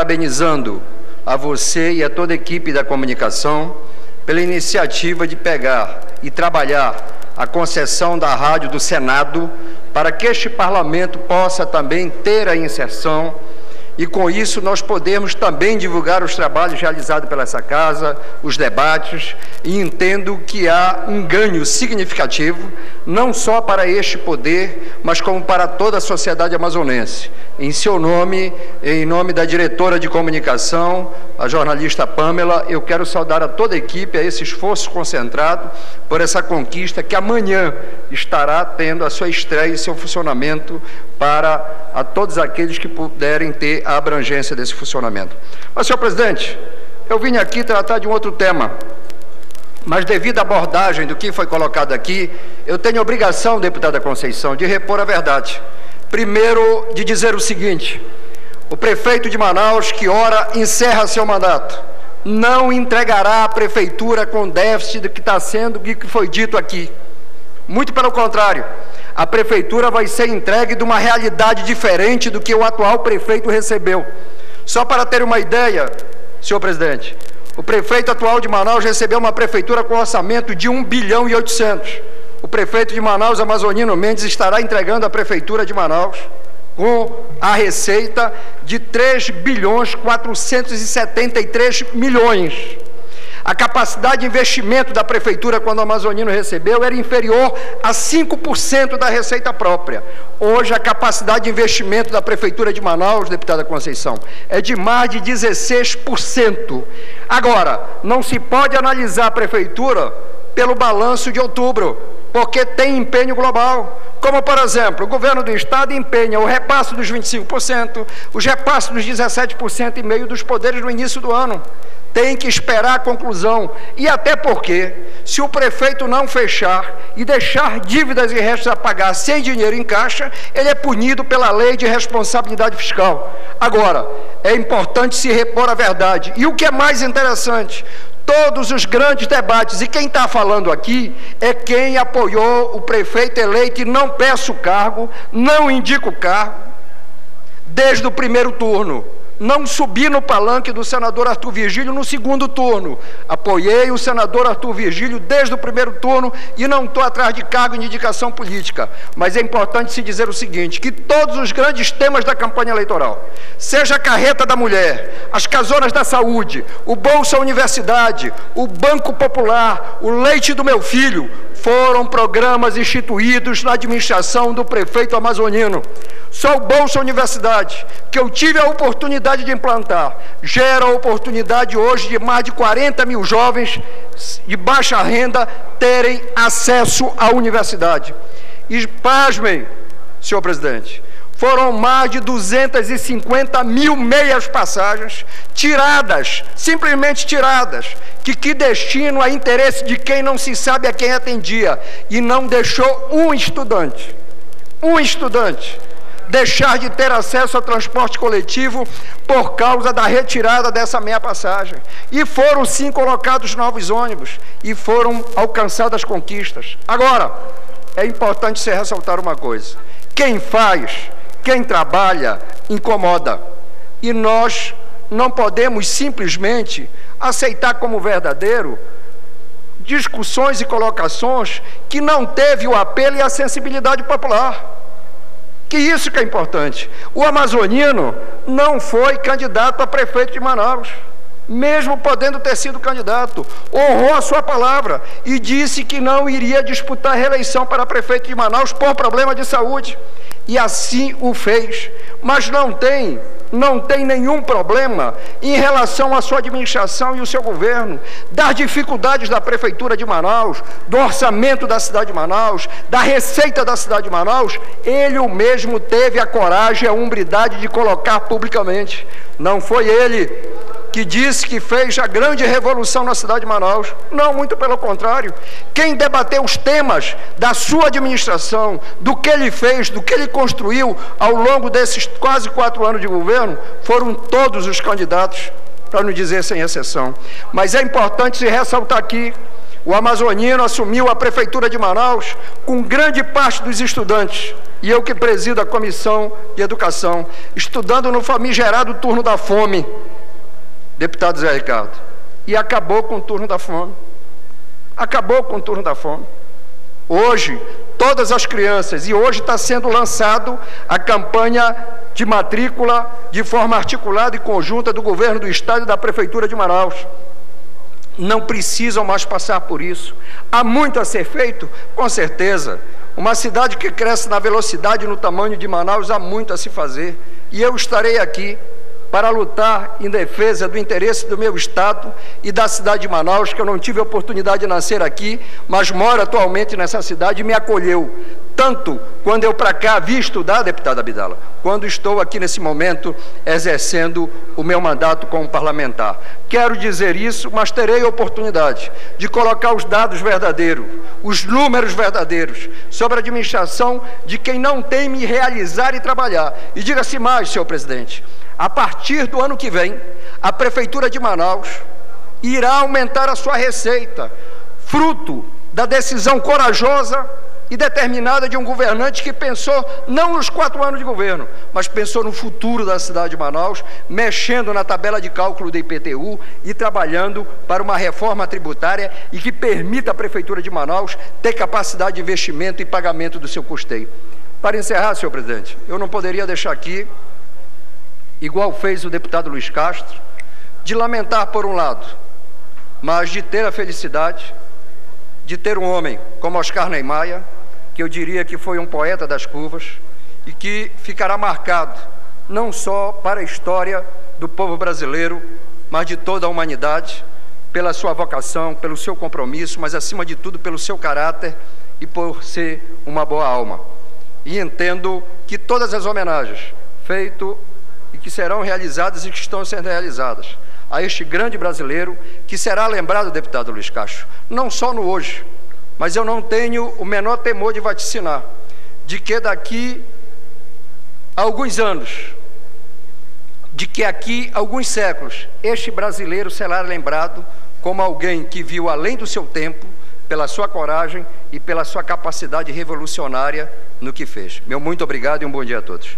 parabenizando a você e a toda a equipe da comunicação pela iniciativa de pegar e trabalhar a concessão da rádio do Senado para que este parlamento possa também ter a inserção e, com isso, nós podemos também divulgar os trabalhos realizados pela essa casa, os debates, e entendo que há um ganho significativo, não só para este poder, mas como para toda a sociedade amazonense. Em seu nome, em nome da diretora de comunicação, a jornalista Pamela, eu quero saudar a toda a equipe, a esse esforço concentrado por essa conquista que amanhã estará tendo a sua estreia e seu funcionamento para a todos aqueles que puderem ter a abrangência desse funcionamento. Mas, senhor presidente, eu vim aqui tratar de um outro tema, mas devido à abordagem do que foi colocado aqui, eu tenho a obrigação, deputada Conceição, de repor a verdade. Primeiro, de dizer o seguinte: o prefeito de Manaus, que ora encerra seu mandato, não entregará a prefeitura com déficit do que está sendo e que foi dito aqui. Muito pelo contrário, a prefeitura vai ser entregue de uma realidade diferente do que o atual prefeito recebeu. Só para ter uma ideia, senhor presidente, o prefeito atual de Manaus recebeu uma prefeitura com orçamento de 1,8 bilhão. O prefeito de Manaus, Amazonino Mendes, estará entregando a prefeitura de Manaus com a receita de 3,473 bilhões. A capacidade de investimento da prefeitura, quando o Amazonino recebeu, era inferior a 5% da receita própria. Hoje, a capacidade de investimento da prefeitura de Manaus, deputada Conceição, é de mais de 16%. Agora, não se pode analisar a prefeitura pelo balanço de outubro, porque tem empenho global. Como, por exemplo, o governo do Estado empenha o repasse dos 25%, os repasses dos 17,5% dos poderes no início do ano. Tem que esperar a conclusão. E até porque, se o prefeito não fechar e deixar dívidas e restos a pagar sem dinheiro em caixa, ele é punido pela lei de responsabilidade fiscal. Agora, é importante se repor a verdade. E o que é mais interessante, todos os grandes debates, e quem está falando aqui é quem apoiou o prefeito eleito, e não peço cargo, não indico cargo, desde o primeiro turno. Não subi no palanque do senador Arthur Virgílio no segundo turno. Apoiei o senador Arthur Virgílio desde o primeiro turno e não estou atrás de cargo de indicação política. Mas é importante se dizer o seguinte, que todos os grandes temas da campanha eleitoral, seja a carreta da mulher, as casonas da saúde, o Bolsa Universidade, o Banco Popular, o leite do meu filho, foram programas instituídos na administração do prefeito amazonino. Só o Bolsa Universidade, que eu tive a oportunidade de implantar, gera a oportunidade hoje de mais de 40 mil jovens de baixa renda terem acesso à universidade. E pasmem, senhor presidente, foram mais de 250 mil meias passagens tiradas, simplesmente tiradas, que destinam a interesse de quem não se sabe a quem atendia, e não deixou um estudante deixar de ter acesso ao transporte coletivo por causa da retirada dessa meia passagem. E foram sim colocados novos ônibus e foram alcançadas conquistas. Agora, é importante se ressaltar uma coisa: quem faz, quem trabalha, incomoda. E nós não podemos simplesmente aceitar como verdadeiro discussões e colocações que não teve o apelo e a sensibilidade popular. Que isso que é importante. O amazonino não foi candidato a prefeito de Manaus, mesmo podendo ter sido candidato, honrou a sua palavra e disse que não iria disputar reeleição para prefeito de Manaus por problema de saúde, e assim o fez. Mas não tem nenhum problema em relação à sua administração e o seu governo, das dificuldades da prefeitura de Manaus, do orçamento da cidade de Manaus, da receita da cidade de Manaus. Ele mesmo teve a coragem e a hombridade de colocar publicamente. Não foi ele que disse que fez a grande revolução na cidade de Manaus. Não, muito pelo contrário. Quem debateu os temas da sua administração, do que ele fez, do que ele construiu ao longo desses quase 4 anos de governo, foram todos os candidatos, para não dizer sem exceção. Mas é importante se ressaltar aqui o amazonino assumiu a Prefeitura de Manaus com grande parte dos estudantes, e eu que presido a Comissão de Educação, estudando no famigerado turno da fome, deputado Zé Ricardo, e acabou com o turno da fome. Acabou com o turno da fome. Hoje, todas as crianças, e hoje está sendo lançado a campanha de matrícula de forma articulada e conjunta do governo do Estado e da Prefeitura de Manaus. Não precisam mais passar por isso. Há muito a ser feito? Com certeza. Uma cidade que cresce na velocidade e no tamanho de Manaus, há muito a se fazer. E eu estarei aqui para lutar em defesa do interesse do meu Estado e da cidade de Manaus, que eu não tive a oportunidade de nascer aqui, mas moro atualmente nessa cidade e me acolheu, tanto quando eu para cá vi estudar, deputada Abdala, quando estou aqui nesse momento exercendo o meu mandato como parlamentar. Quero dizer isso, mas terei a oportunidade de colocar os dados verdadeiros, os números verdadeiros, sobre a administração de quem não teme realizar e trabalhar. E diga-se mais, senhor presidente, a partir do ano que vem, a Prefeitura de Manaus irá aumentar a sua receita, fruto da decisão corajosa e determinada de um governante que pensou não nos 4 anos de governo, mas pensou no futuro da cidade de Manaus, mexendo na tabela de cálculo do IPTU e trabalhando para uma reforma tributária e que permita à Prefeitura de Manaus ter capacidade de investimento e pagamento do seu custeio. Para encerrar, senhor presidente, eu não poderia deixar aqui, igual fez o deputado Luiz Castro, de lamentar por um lado, mas de ter a felicidade de ter um homem como Oscar Niemeyer, que eu diria que foi um poeta das curvas e que ficará marcado não só para a história do povo brasileiro, mas de toda a humanidade, pela sua vocação, pelo seu compromisso, mas acima de tudo pelo seu caráter e por ser uma boa alma. E entendo que todas as homenagens feitas e que serão realizadas e que estão sendo realizadas a este grande brasileiro, que será lembrado, deputado Luiz Castro, não só no hoje, mas eu não tenho o menor temor de vaticinar, de que daqui a alguns anos, de que aqui a alguns séculos, este brasileiro será lembrado como alguém que viu além do seu tempo, pela sua coragem e pela sua capacidade revolucionária no que fez. Meu muito obrigado e um bom dia a todos.